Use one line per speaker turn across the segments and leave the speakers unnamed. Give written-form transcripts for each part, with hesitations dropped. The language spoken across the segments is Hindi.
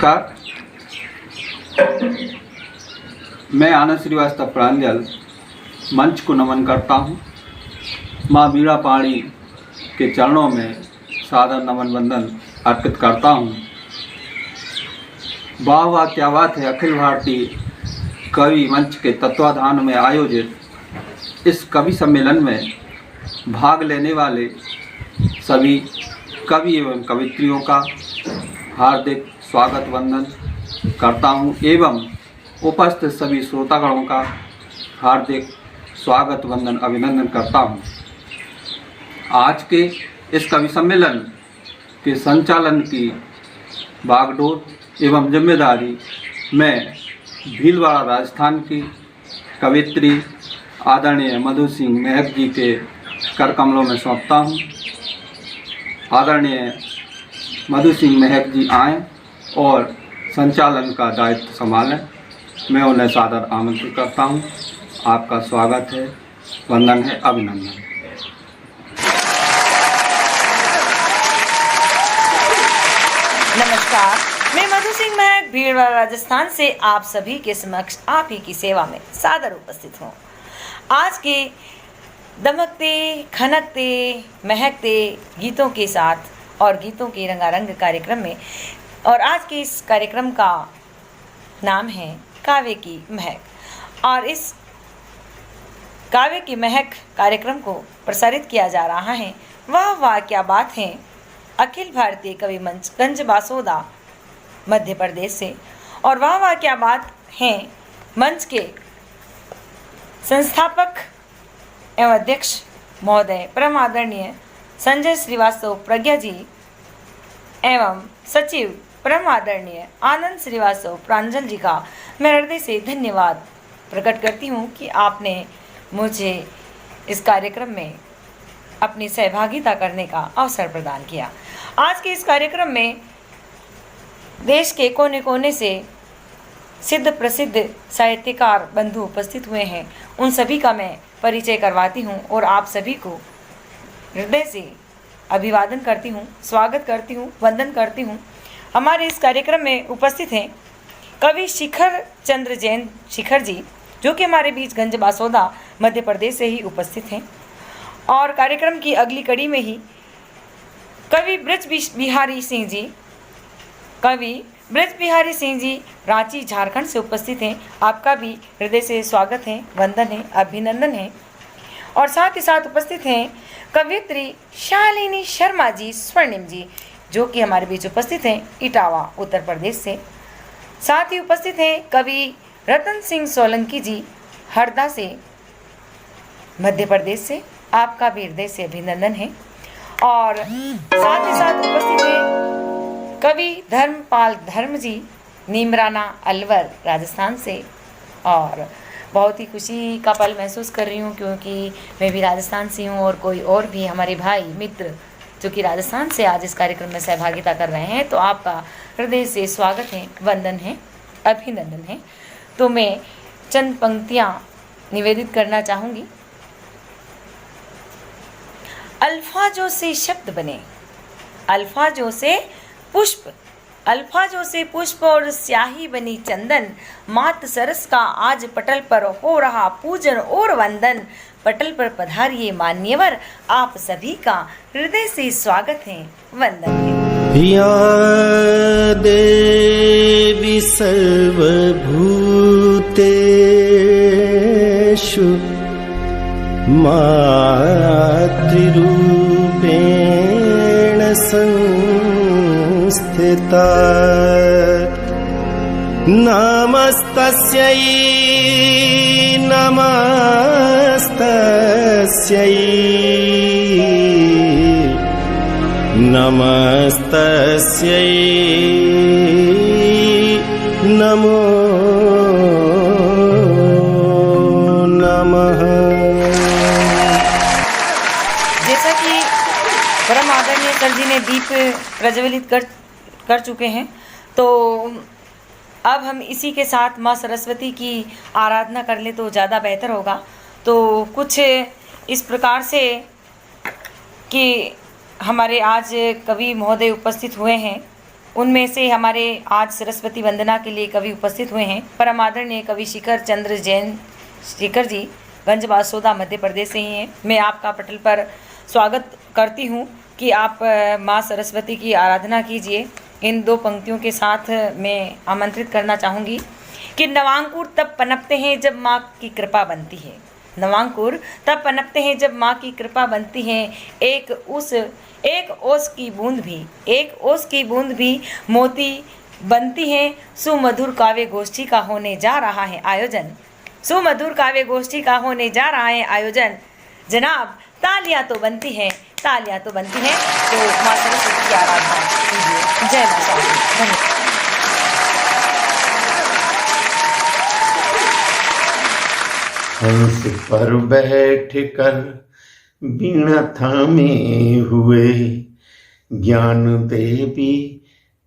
नमस्कार। मैं आनंद श्रीवास्तव प्रांजल मंच को नमन करता हूँ। माँ वीणा पाणी के चरणों में सादर नमन वंदन अर्पित करता हूँ। वाह वाह क्या बात है। अखिल भारतीय कवि मंच के तत्वाधान में आयोजित इस कवि सम्मेलन में भाग लेने वाले सभी कवि एवं कवित्रियों का हार्दिक स्वागत वंदन करता हूँ एवं उपस्थित सभी श्रोतागणों का हार्दिक स्वागत वंदन अभिनंदन करता हूँ। आज के इस कवि सम्मेलन के संचालन की बागडोर एवं जिम्मेदारी मैं भीलवाड़ा राजस्थान की कवित्री आदरणीय मधु सिंह महक जी के कर कमलों में सौंपता हूँ। आदरणीय मधु सिंह महक जी आएँ और संचालन का दायित्व संभालें। मैं उन्हें सादर आमंत्रित करता हूँ। आपका स्वागत है, वंदन है, अभिनंदन।
नमस्कार, मैं मधु सिंह महक भीलवाड़ा राजस्थान से आप सभी के समक्ष आप ही की सेवा में सादर उपस्थित हूँ। आज के दमकते, खनकते, महकते गीतों के साथ और गीतों के रंगारंग कार्यक्रम में, और आज के इस कार्यक्रम का नाम है काव्य की महक। और इस काव्य की महक कार्यक्रम को प्रसारित किया जा रहा है वाह वाह क्या बात है अखिल भारतीय कवि मंच गंज बासोदा मध्य प्रदेश से। और वाह वाह क्या बात है मंच के संस्थापक एवं अध्यक्ष महोदय परम आदरणीय संजय श्रीवास्तव प्रज्ञा जी एवं सचिव परम आदरणीय आनंद श्रीवास्तव प्रांजल जी का मैं हृदय से धन्यवाद प्रकट करती हूँ कि आपने मुझे इस कार्यक्रम में अपनी सहभागिता करने का अवसर प्रदान किया। आज के इस कार्यक्रम में देश के कोने कोने से सिद्ध प्रसिद्ध साहित्यकार बंधु उपस्थित हुए हैं। उन सभी का मैं परिचय करवाती हूँ और आप सभी को हृदय से अभिवादन करती हूँ, स्वागत करती हूँ, वंदन करती हूँ। हमारे इस कार्यक्रम में उपस्थित हैं कवि शिखर चंद्र जैन शिखर जी, जो कि हमारे बीच गंज बासोदा मध्य प्रदेश से ही उपस्थित हैं। और कार्यक्रम की अगली कड़ी में ही कवि ब्रज बिहारी सिंह जी, कवि ब्रज बिहारी सिंह जी रांची झारखंड से उपस्थित हैं। आपका भी हृदय से स्वागत है, वंदन है, अभिनंदन है। और साथ ही साथ उपस्थित हैं कवियत्री शालिनी शर्मा जी स्वर्णिम जी, जो कि हमारे बीच उपस्थित हैं इटावा उत्तर प्रदेश से। साथ ही उपस्थित हैं कवि रतन सिंह सोलंकी जी हरदा से मध्य प्रदेश से। आपका भी हृदय से अभिनंदन है। और साथ ही साथ उपस्थित हैं कवि धर्मपाल धर्म जी नीमराना अलवर राजस्थान से। और बहुत ही खुशी का पल महसूस कर रही हूँ क्योंकि मैं भी राजस्थान से हूँ और कोई और भी हमारे भाई मित्र जो कि राजस्थान से आज इस कार्यक्रम में सहभागिता कर रहे हैं। तो आपका हृदय से स्वागत है, वंदन है, अभिनंदन है। तो मैं चंद पंक्तियाँ निवेदित करना चाहूँगी। अल्फाजों से शब्द बने, अल्फाजों से पुष्प, अल्फाजों से पुष्प और स्याही बनी चंदन। मात सरस का आज पटल पर हो रहा पूजन और वंदन। पटल पर पधारिए मान्यवर, आप सभी का हृदय से स्वागत है, वंदन है।
या देवी सर्वभूतेषु मातृरूपेण संस्थिता। नमस्तस्यै नमस्तस्यै नमस्तस्यै नमो नमः।
जैसा कि परम आदरणीय सर जी ने दीप प्रज्वलित कर चुके हैं, तो अब हम इसी के साथ माँ सरस्वती की आराधना कर ले तो ज़्यादा बेहतर होगा। तो कुछ इस प्रकार से कि हमारे आज कवि महोदय उपस्थित हुए हैं, उनमें से हमारे आज सरस्वती वंदना के लिए कवि उपस्थित हुए हैं। परम आदरणीय कवि शिखर चंद्र जैन शिखर जी गंज बासोदा मध्य प्रदेश से ही हैं। मैं आपका पटल पर स्वागत करती हूँ कि आप माँ सरस्वती की आराधना कीजिए। इन दो पंक्तियों के साथ मैं आमंत्रित करना चाहूँगी कि नवांकुर तब पनपते हैं जब माँ की कृपा बनती है। नवांकुर तब पनपते हैं जब माँ की कृपा बनती है। एक ओस की बूंद भी मोती बनती है। सुमधुर काव्य गोष्ठी का होने जा रहा है आयोजन। सुमधुर काव्य गोष्ठी का होने जा रहा है आयोजन। जनाब तालियां तो बनती हैं, तालियां तो बनती हैं। तो माँ सरस्वती की आराधना कीजिए। जय माँ सरस्वती। धन्यवाद।
हंस पर बैठ कर बीणा थामे हुए, ज्ञान देवी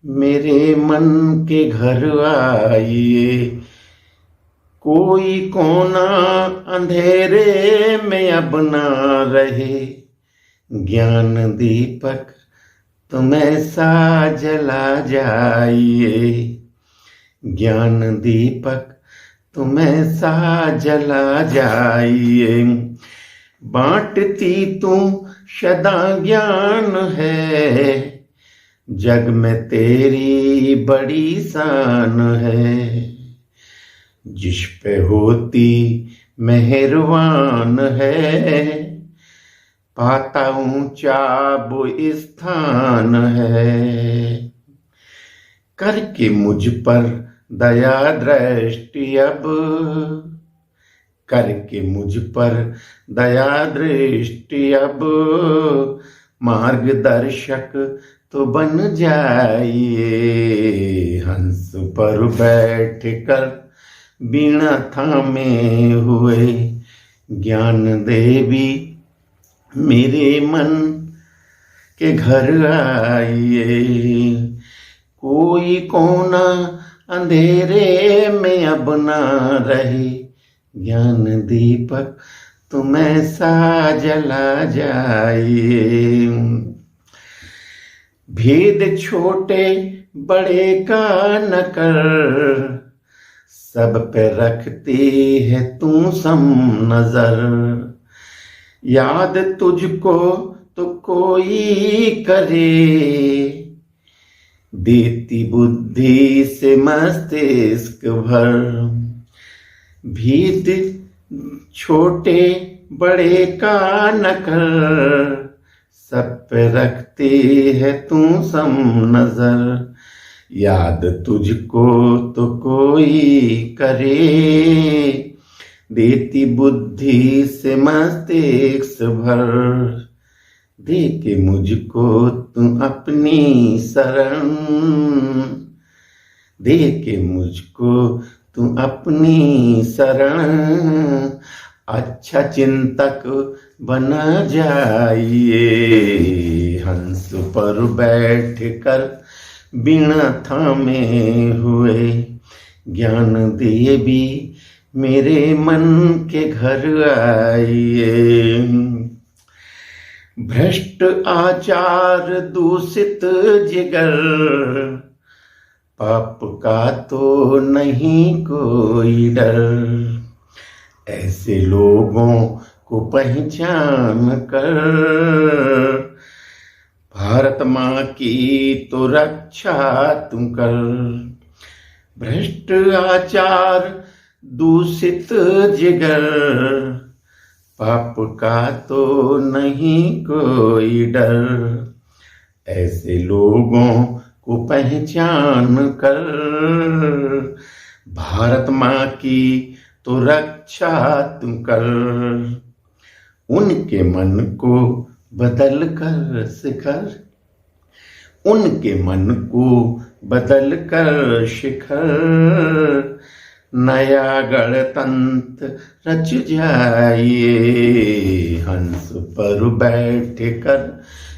मेरे मन के घर आइए। कोई कोना अंधेरे में अब ना रहे, ज्ञान दीपक तुम ऐसा जला जाइए। ज्ञान दीपक तुम ऐसा जला जाइए। बांटती तू सदा ज्ञान है, जग में तेरी बड़ी शान है। जिस पे होती मेहरबान है, पाता ऊंचा वो स्थान है। करके मुझ पर दया दृष्टि अब, करके मुझ पर दया दृष्टि अब। मार्गदर्शक तो बन जाइए। हंस पर बैठ कर बीणा थामे हुए, ज्ञान देवी मेरे मन के घर आइए। कोई कोना अंधेरे में अब ना रहे, ज्ञान दीपक तुम ऐसा जला जाइए। भेद छोटे बड़े का न कर, सब पे रखती है तू सम नजर। याद तुझको तो कोई करे, देती बुद्धि से मस्तिष्क भर। भीत छोटे बड़े का न कर, सब पे रखती है तू सम नजर। याद तुझको तो कोई करे, देती बुद्धि से मस्तिष्क भर। दे के मुझको तू अपनी शरण, दे के मुझको तू अपनी शरण। अच्छा चिंतक बना जाइए। हंस पर बैठ कर बीणा थामे हुए, ज्ञान देवी मेरे मन के घर आइए। भ्रष्ट आचार दूषित जिगर, पाप का तो नहीं कोई डर। ऐसे लोगों को पहचान कर, भारत माँ की तो रक्षा तुम कर। भ्रष्ट आचार दूषित जिगर, पाप का तो नहीं कोई डर। ऐसे लोगों को पहचान कर, भारत माँ की तो रक्षा तुम कर। उनके मन को बदल कर शिखर, उनके मन को बदल कर शिखर। नया गणतंत्र रच जाइए। हंस पर बैठ कर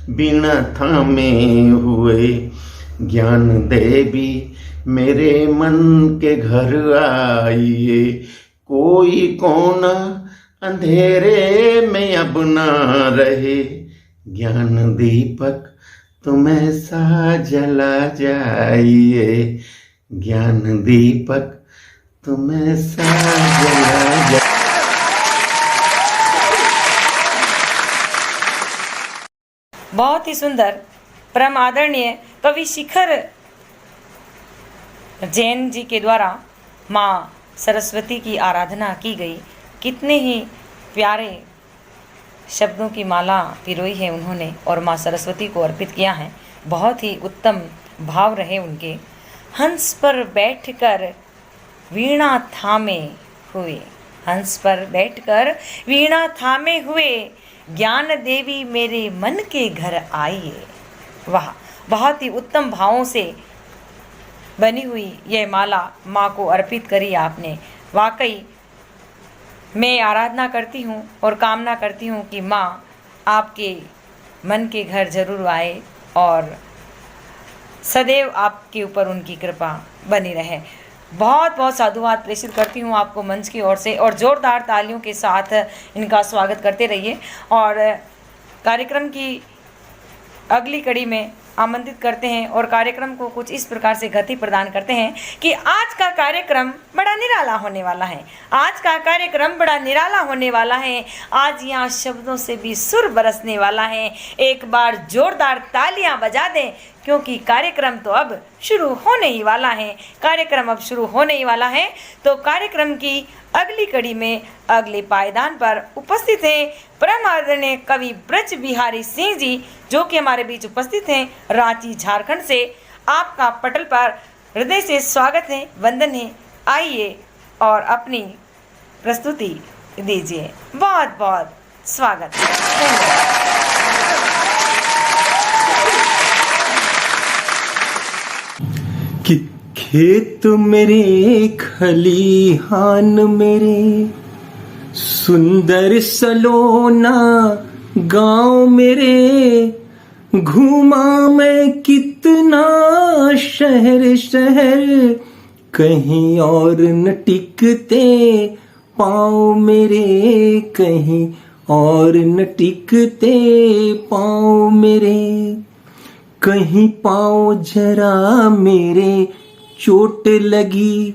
बिना थामे हुए, ज्ञान देवी मेरे मन के घर आइए। कोई कोना अंधेरे में अब ना रहे, ज्ञान दीपक तुम ऐसा जला जाइए ज्ञान दीपक, तुम ऐसा जला जा।
बहुत ही सुंदर परम आदरणीय कवि शिखर जैन जी के द्वारा माँ सरस्वती की आराधना की गई। कितने ही प्यारे शब्दों की माला पिरोई है उन्होंने और माँ सरस्वती को अर्पित किया है। बहुत ही उत्तम भाव रहे उनके। हंस पर बैठकर वीणा थामे हुए, हंस पर बैठकर वीणा थामे हुए, ज्ञान देवी मेरे मन के घर आइए। वाह, बहुत ही उत्तम भावों से बनी हुई यह माला माँ को अर्पित करी आपने। वाकई मैं आराधना करती हूँ और कामना करती हूँ कि माँ आपके मन के घर जरूर आए और सदैव आपके ऊपर उनकी कृपा बनी रहे। बहुत बहुत साधुवाद प्रेषित करती हूँ आपको मंच की ओर से और ज़ोरदार तालियों के साथ इनका स्वागत करते रहिए। और कार्यक्रम की अगली कड़ी में आमंत्रित करते हैं और कार्यक्रम को कुछ इस प्रकार से गति प्रदान करते हैं कि आज का कार्यक्रम बड़ा निराला होने वाला है। आज का कार्यक्रम बड़ा निराला होने वाला है। आज यहाँ शब्दों से भी सुर बरसने वाला है। एक बार जोरदार तालियां बजा दें क्योंकि कार्यक्रम तो अब शुरू होने ही वाला है। कार्यक्रम अब शुरू होने ही वाला है। तो कार्यक्रम की अगली कड़ी में अगले पायदान पर उपस्थित हैं परम आदरणीय कवि ब्रज बिहारी सिंह जी, जो कि हमारे बीच उपस्थित हैं रांची झारखंड से। आपका पटल पर हृदय से स्वागत है, वंदन है। आइए और अपनी प्रस्तुति दीजिए। बहुत बहुत स्वागत है।
कि खेत मेरे खलिहान मेरे, सुंदर सलोना गांव मेरे, घूमा मैं कितना शहर शहर, कहीं और न टिकते पाँव मेरे, कहीं और न टिकते पाँव मेरे, कहीं पाँव जरा मेरे चोट लगी,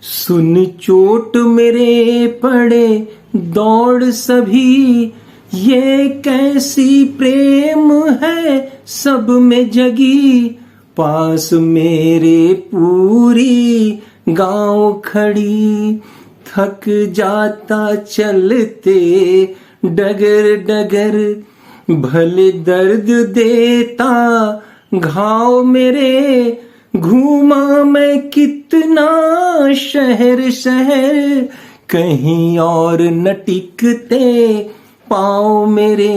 सुन चोट मेरे पड़े दौड़ सभी, ये कैसी प्रेम है सब में जगी, पास मेरे पूरी गांव खड़ी, थक जाता चलते डगर डगर, भले दर्द देता घाव मेरे, घूमा मैं कितना शहर शहर, कहीं और न टिकते पाँव मेरे,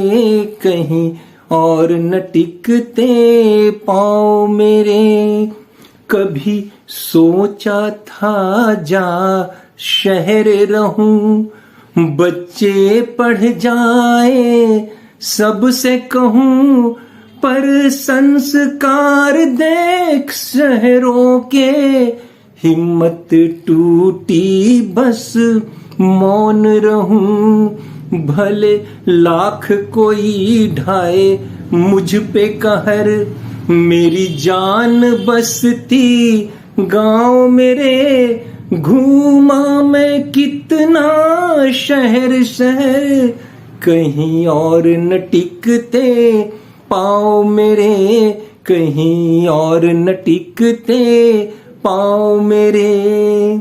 कहीं और न टिकते पाँव मेरे, कभी सोचा था जा शहर रहूं, बच्चे पढ़ जाए सबसे कहूं, पर संस्कार देख शहरों के, हिम्मत टूटी बस मौन रहूं, भले लाख कोई ढाए मुझ पे कहर, मेरी जान बसती गांव मेरे, घूमा मैं कितना शहर शहर, कहीं और न टिकते पाँव मेरे, कहीं और न टिकते पाँव मेरे,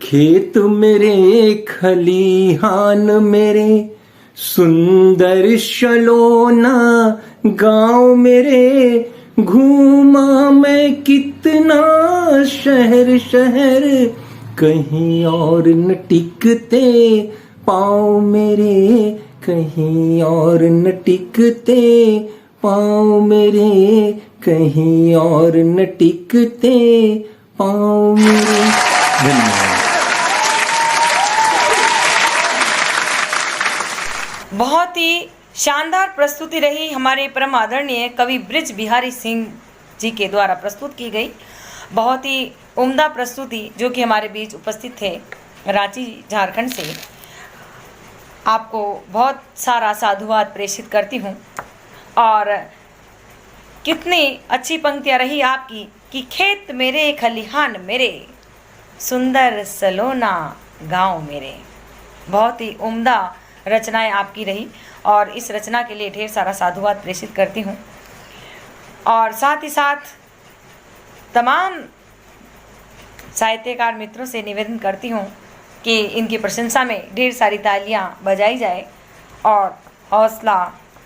खेत मेरे खलिहान मेरे, सुंदर सलोना गांव मेरे, घूमा मैं कितना शहर शहर, कहीं और न टिकते पाँव मेरे, कहीं और न टिकते पाँव मेरे, कहीं और न टिकते पाँव मेरे। धन्यवाद।
बहुत ही शानदार प्रस्तुति रही हमारे परम आदरणीय कवि ब्रज बिहारी सिंह जी के द्वारा प्रस्तुत की गई। बहुत ही उम्दा प्रस्तुति जो कि हमारे बीच उपस्थित थे रांची झारखंड से। आपको बहुत सारा साधुवाद प्रेषित करती हूँ और कितनी अच्छी पंक्तियाँ रही आपकी कि खेत मेरे खलिहान मेरे, सुंदर सलोना गांव मेरे। बहुत ही उम्दा रचनाएं आपकी रही और इस रचना के लिए ढेर सारा साधुवाद प्रेषित करती हूँ। और साथ ही साथ तमाम साहित्यकार मित्रों से निवेदन करती हूँ कि इनकी प्रशंसा में ढेर सारी तालियां बजाई जाए और हौसला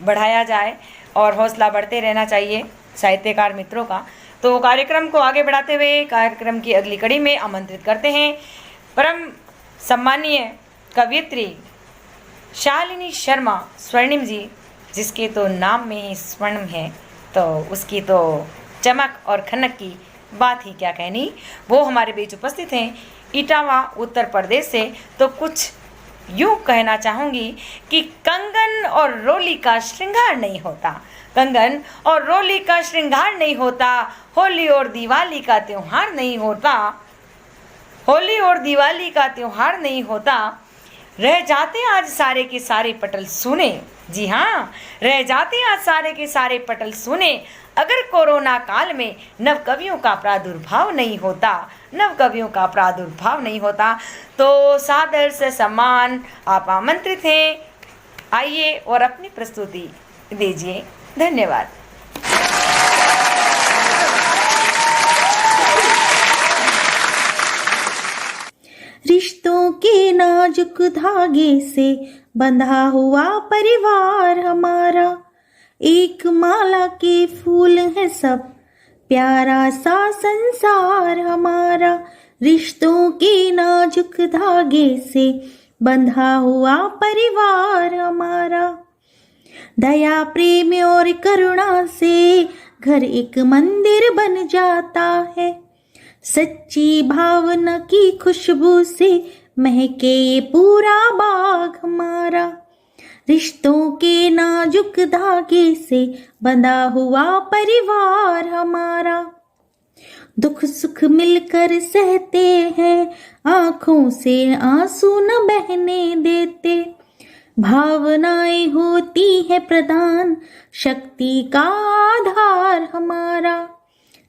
बढ़ाया जाए और हौसला बढ़ते रहना चाहिए साहित्यकार मित्रों का। तो कार्यक्रम को आगे बढ़ाते हुए कार्यक्रम की अगली कड़ी में आमंत्रित करते हैं परम सम्मानीय कवयित्री शालिनी शर्मा स्वर्णिम जी, जिसके तो नाम में ही स्वर्ण है, तो उसकी तो चमक और खनक की बात ही क्या कहनी। वो हमारे बीच उपस्थित हैं इटावा उत्तर प्रदेश से। तो कुछ यूँ कहना चाहूँगी कि कंगन और रोली का श्रृंगार नहीं होता, कंगन और रोली का श्रृंगार नहीं होता, होली और दिवाली का त्योहार नहीं होता, होली और दिवाली का त्योहार नहीं होता, रह जाते आज सारे के सारे पटल सुने। जी हाँ, रह जाते आज सारे के सारे पटल सुने, अगर कोरोना काल में नव कवियों का प्रादुर्भाव नहीं होता, नव कवियों का प्रादुर्भाव नहीं होता। तो सादर से सम्मान आप आमंत्रित हैं, आइए और अपनी प्रस्तुति दीजिए। धन्यवाद।
रिश्तों के नाजुक धागे से बंधा हुआ परिवार हमारा, एक माला के फूल है सब, प्यारा सा संसार हमारा। रिश्तों के नाजुक धागे से बंधा हुआ परिवार हमारा, दया प्रेम और करुणा से घर एक मंदिर बन जाता है, सच्ची भावना की खुशबू से महके ये पूरा बाग हमारा। रिश्तों के नाजुक धागे से बंधा हुआ परिवार हमारा, दुख सुख मिलकर सहते हैं, आंखों से आंसू न बहने देते, भावनाएं होती है प्रधान, शक्ति का आधार हमारा।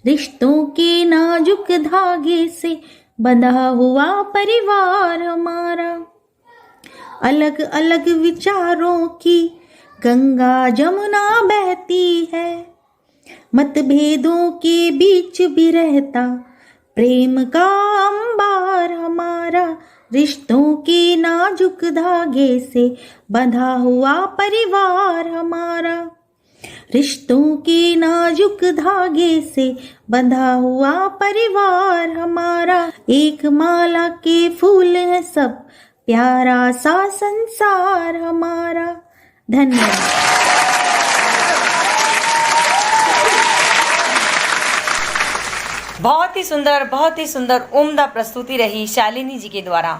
रिश्तों के नाजुक धागे से बंधा हुआ परिवार हमारा, अलग अलग विचारों की गंगा जमुना बहती है, मतभेदों के बीच भी रहता प्रेम का अंबार हमारा। रिश्तों के नाजुक धागे से बंधा हुआ परिवार हमारा, रिश्तों के नाजुक धागे से बंधा हुआ परिवार हमारा, एक माला के फूल है सब, प्यारा सा संसार हमारा। धन्यवाद।
बहुत ही सुंदर उम्दा प्रस्तुति रही शालिनी जी के द्वारा।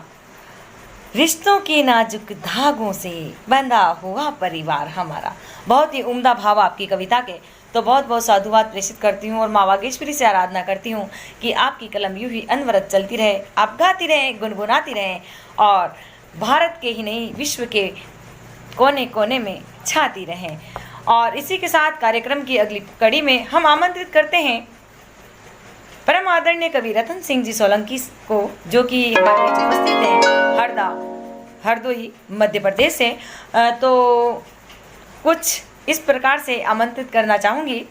रिश्तों के नाजुक धागों से बंधा हुआ परिवार हमारा, बहुत ही उम्दा भाव आपकी कविता के। तो बहुत बहुत साधुवाद प्रेषित करती हूँ और माँ वागेश्वरी से आराधना करती हूँ कि आपकी कलम यूं ही अनवरत चलती रहे, आप गाती रहें, गुनगुनाती रहें और भारत के ही नहीं विश्व के कोने कोने में छाती रहें। और इसी के साथ कार्यक्रम की अगली कड़ी में हम आमंत्रित करते हैं परम आदरणीय कवि रतन सिंह जी सोलंकी को, जो कि हमारे बीच उपस्थित हैं हरदोई मध्य प्रदेश से। तो कुछ इस प्रकार से आमंत्रित करना चाहूँगी,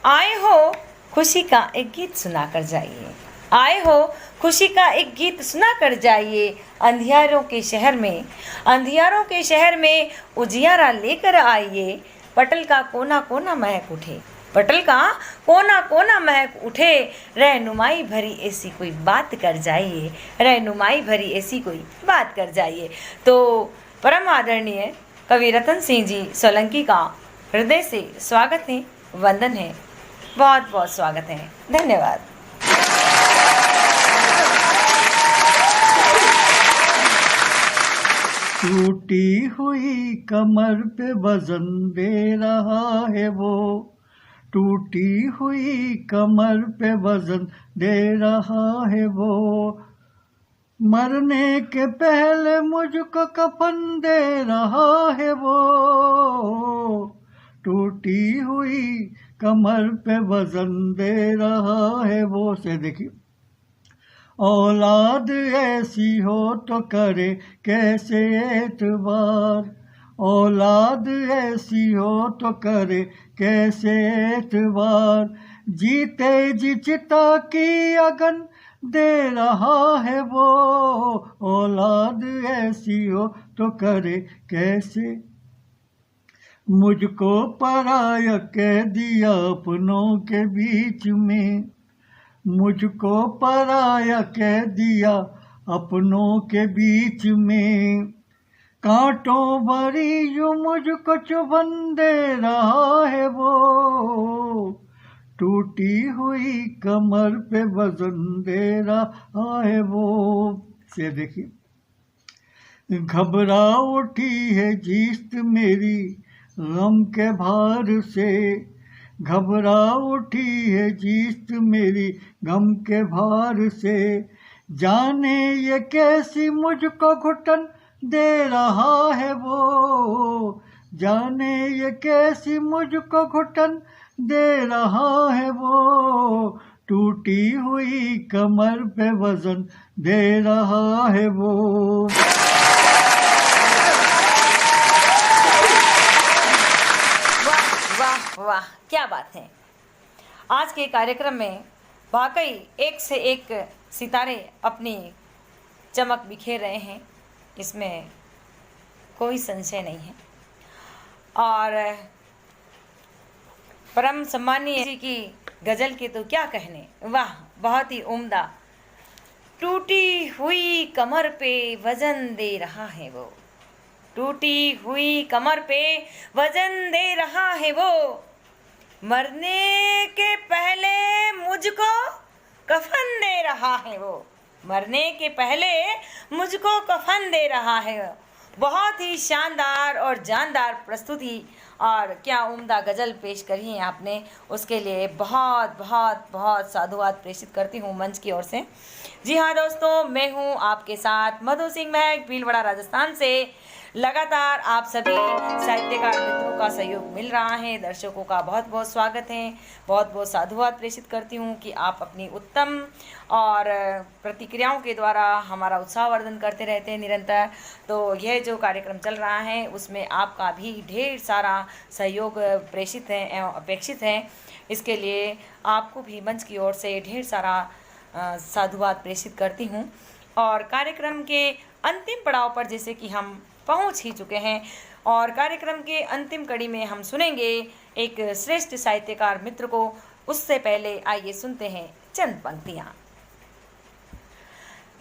आए हो खुशी का एक गीत सुना कर जाइए, आए हो खुशी का एक गीत सुना कर जाइए, अंधियारों के शहर में, अंधियारों के शहर में उजियारा लेकर आइए, पटल का कोना कोना महक उठे, पटल का कोना कोना महक उठे, रहनुमाई भरी ऐसी कोई बात कर जाइए, रहनुमाई भरी ऐसी कोई बात कर जाइए। तो परम आदरणीय कवि रतन सिंह जी सोलंकी का हृदय से स्वागत है, वंदन है, बहुत बहुत स्वागत है। धन्यवाद।
टूटी हुई कमर पे वजन दे रहा है वो, टूटी हुई कमर पे वजन दे रहा है वो, मरने के पहले मुझको कफन दे रहा है वो, टूटी हुई कमर पे वजन दे रहा है वो। से देखिए, औलाद ऐसी हो तो करे कैसे एतबार, औलाद ऐसी हो तो करे कैसे एतबार, जीते जी चिता की अगन दे रहा है वो, औलाद ऐसी हो तो करे कैसे। मुझको पराया कह दिया अपनों के बीच में, मुझको पराया कह दिया अपनों के बीच में, कांटों भरी यूं मुझको चुभन दे रहा है वो, टूटी हुई कमर पे वजन दे रहा है वो। से देखिए, घबरा उठी है जीस्त मेरी गम के भार से, घबरा उठी है जीस्त मेरी गम के भार से, जाने ये कैसी मुझको घुटन दे रहा है वो, जाने ये कैसी मुझको घुटन दे रहा है वो, टूटी हुई कमर पे वजन दे रहा है वो।
वाह वाह, क्या बात है। आज के कार्यक्रम में वाकई एक से एक सितारे अपनी चमक बिखेर रहे हैं, इसमें कोई संशय नहीं है। और परम सम्मानीय जी की गज़ल के तो क्या कहने, वाह, बहुत ही उम्दा। टूटी हुई कमर पे वजन दे रहा है वो, टूटी हुई कमर पे वजन दे रहा है वो, मरने के पहले मुझको कफन दे रहा है वो, मरने के पहले मुझको कफन दे रहा है। बहुत ही शानदार और जानदार प्रस्तुति और क्या उम्दा गज़ल पेश करी है आपने, उसके लिए बहुत बहुत बहुत साधुवाद प्रेषित करती हूँ मंच की ओर से। जी हाँ दोस्तों, मैं हूँ आपके साथ मधु सिंह महक, भीलवाड़ा राजस्थान से। लगातार आप सभी साहित्यकार मित्रों का सहयोग मिल रहा है, दर्शकों का बहुत बहुत स्वागत है, बहुत बहुत साधुवाद प्रेषित करती हूँ कि आप अपनी उत्तम और प्रतिक्रियाओं के द्वारा हमारा उत्साहवर्धन करते रहते हैं निरंतर। तो यह जो कार्यक्रम चल रहा है उसमें आपका भी ढेर सारा सहयोग प्रेषित है एवं अपेक्षित है, इसके लिए आपको भी मंच की ओर से ढेर सारा साधुवाद प्रेषित करती हूँ। और कार्यक्रम के अंतिम पड़ाव पर जैसे कि हम पहुंच ही चुके हैं और कार्यक्रम के अंतिम कड़ी में हम सुनेंगे एक श्रेष्ठ साहित्यकार मित्र को। उससे पहले आइए सुनते हैं चंद पंक्तियां।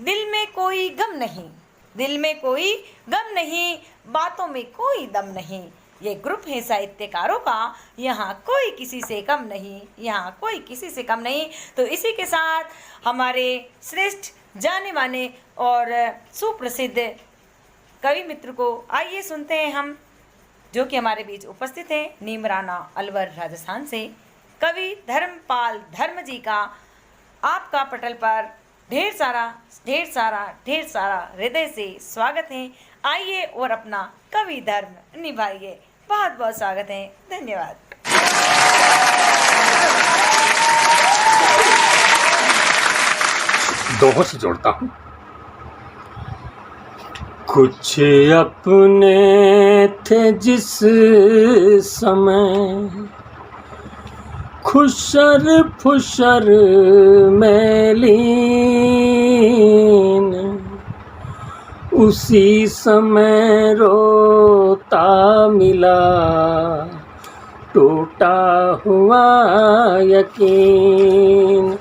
दिल में कोई गम नहीं, दिल में कोई गम नहीं, बातों में कोई दम नहीं, ये ग्रुप है साहित्यकारों का, यहाँ कोई किसी से कम नहीं, यहाँ कोई किसी से कम नहीं। तो इसी के साथ हमारे श्रेष्ठ जाने माने और सुप्रसिद्ध कवि मित्र को आइए सुनते हैं हम, जो कि हमारे बीच उपस्थित हैं नीमराना अलवर राजस्थान से। कवि धर्मपाल धर्म जी का आपका पटल पर ढेर सारा हृदय से स्वागत है। आइए और अपना कवि धर्म निभाइए। बहुत बहुत स्वागत है, धन्यवाद।
दोहों से जोड़ता हूँ। कुछ अपने थे जिस समय खुशर फुशर में लीन, उसी समय रोता मिला टूटा हुआ यकीन,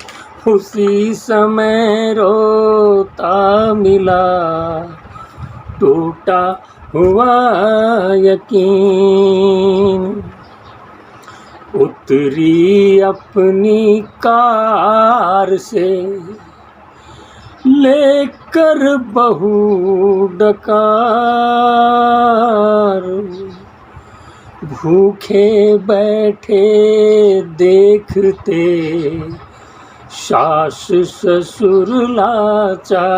उसी समय रोता मिला टूटा हुआ यकीन। उतरी अपनी कार से लेकर बहू डकार, भूखे बैठे देखते सास ससुर लाचार,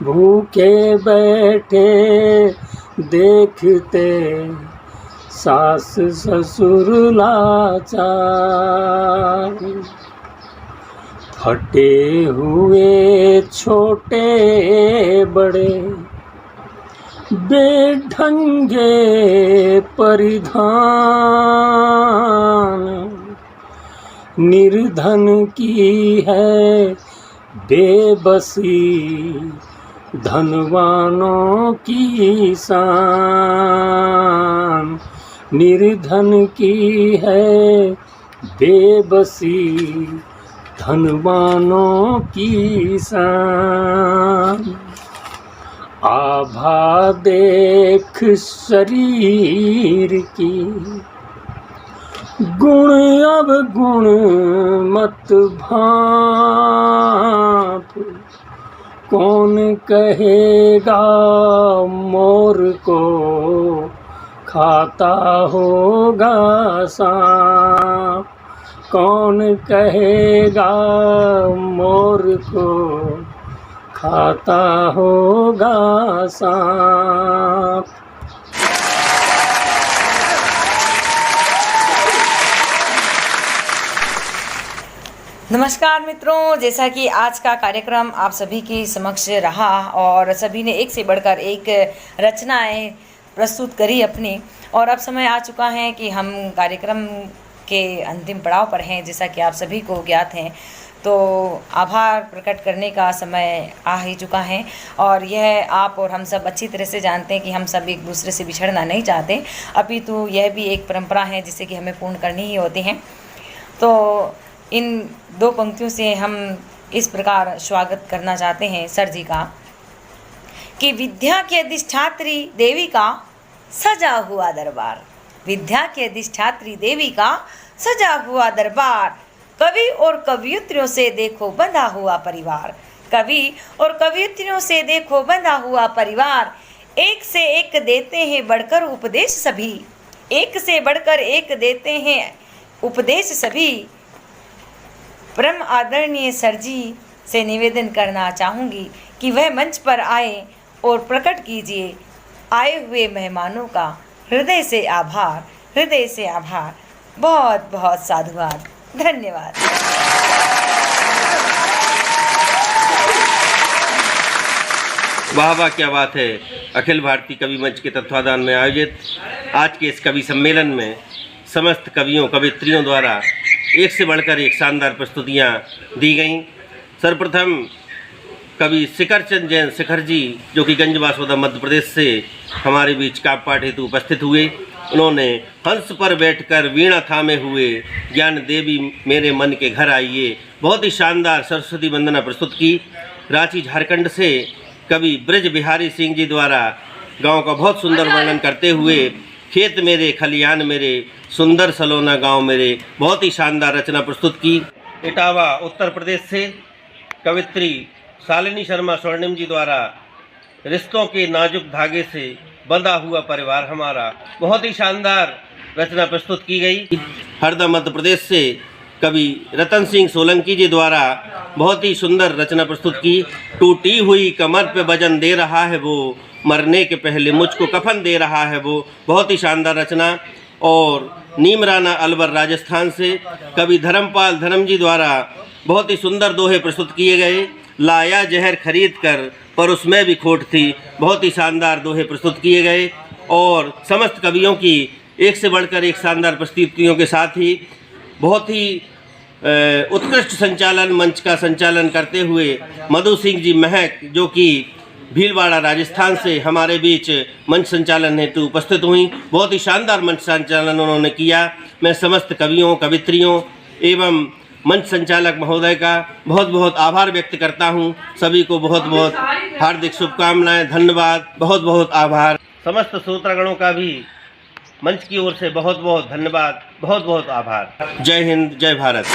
भूखे बैठे देखते सास ससुर लाचार, फटे हुए छोटे बड़े बेढंगे परिधान, निर्धन की है बेबसी धनवानों की शान, निर्धन की है बेबसी धनवानों की शान। आभा देख शरीर की, गुण अवगुण मत भांप, कौन कहेगा मोर को खाता होगा सांप, कौन कहेगा मोर को खाता होगा सांप।
नमस्कार मित्रों, जैसा कि आज का कार्यक्रम आप सभी के समक्ष रहा और सभी ने एक से बढ़कर एक रचनाएं प्रस्तुत करी अपनी, और अब समय आ चुका है कि हम कार्यक्रम के अंतिम पड़ाव पर हैं। जैसा कि आप सभी को ज्ञात है, तो आभार प्रकट करने का समय आ ही चुका है, और यह आप और हम सब अच्छी तरह से जानते हैं कि हम सब एक दूसरे से बिछड़ना नहीं चाहते, अपितु यह भी एक परंपरा है जिसे कि हमें पूर्ण करनी ही होती है। तो इन दो पंक्तियों से हम इस प्रकार स्वागत करना चाहते हैं सर जी का कि विद्या की अधिष्ठात्री देवी का सजा हुआ दरबार, विद्या की अधिष्ठात्री देवी का सजा हुआ दरबार, कवि और कवियत्रियों से देखो बंधा हुआ परिवार, कवि और कवियत्रियों से देखो बंधा हुआ परिवार, एक से एक देते हैं बढ़कर उपदेश सभी, एक से बढ़कर एक देते हैं उपदेश सभी। परम आदरणीय सर जी से निवेदन करना चाहूँगी कि वह मंच पर आए और प्रकट कीजिए आए हुए मेहमानों का हृदय से आभार, हृदय से आभार। बहुत बहुत साधुवाद, धन्यवाद।
वाह वाह, क्या बात है। अखिल भारतीय कवि मंच के तत्वाधान में आयोजित आज के इस कवि सम्मेलन में समस्त कवियों कवित्रियों द्वारा एक से बढ़कर एक शानदार प्रस्तुतियाँ दी गईं। सर्वप्रथम कवि शिखर चंद जैन शिखर जी, जो कि गंज बासोदा मध्य प्रदेश से हमारे बीच काव्य पाठ हेतु उपस्थित हुए। उन्होंने हंस पर बैठकर वीणा थामे हुए ज्ञान देवी मेरे मन के घर आइए, बहुत ही शानदार सरस्वती वंदना प्रस्तुत की। रांची झारखंड से कवि ब्रज बिहारी सिंह जी द्वारा गांव का बहुत सुंदर वर्णन करते हुए खेत मेरे खलियान मेरे सुंदर सलोना गांव मेरे, बहुत ही शानदार रचना प्रस्तुत की। इटावा उत्तर प्रदेश से कवित्री शालिनी शर्मा स्वर्णिम जी द्वारा रिश्तों के नाजुक धागे से बंधा हुआ परिवार हमारा, बहुत ही शानदार रचना प्रस्तुत की गई। हरदा मध्य प्रदेश से कवि रतन सिंह सोलंकी जी द्वारा बहुत ही सुंदर रचना प्रस्तुत की। टूटी हुई कमर पे वजन दे रहा है वो, मरने के पहले मुझको कफन दे रहा है वो, बहुत ही शानदार रचना। और नीमराना अलवर राजस्थान से कवि धर्मपाल धर्म जी द्वारा बहुत ही सुंदर दोहे प्रस्तुत किए गए। लाया जहर खरीद कर पर उसमें भी खोट थी, बहुत ही शानदार दोहे प्रस्तुत किए गए। और समस्त कवियों की एक से बढ़कर एक शानदार प्रस्तुतियों के साथ ही बहुत ही उत्कृष्ट संचालन मंच का संचालन करते हुए मधु सिंह जी महक, जो कि भीलवाड़ा राजस्थान से हमारे बीच मंच संचालन हेतु उपस्थित हुई, बहुत ही शानदार मंच संचालन उन्होंने किया। मैं समस्त कवियों कवित्रियों एवं मंच संचालक महोदय का बहुत बहुत आभार व्यक्त करता हूं। सभी को बहुत बहुत हार्दिक शुभकामनाएं, धन्यवाद, बहुत बहुत आभार। समस्त श्रोतागणों का भी मंच की ओर से बहुत बहुत धन्यवाद, बहुत बहुत आभार। जय हिंद, जय भारत।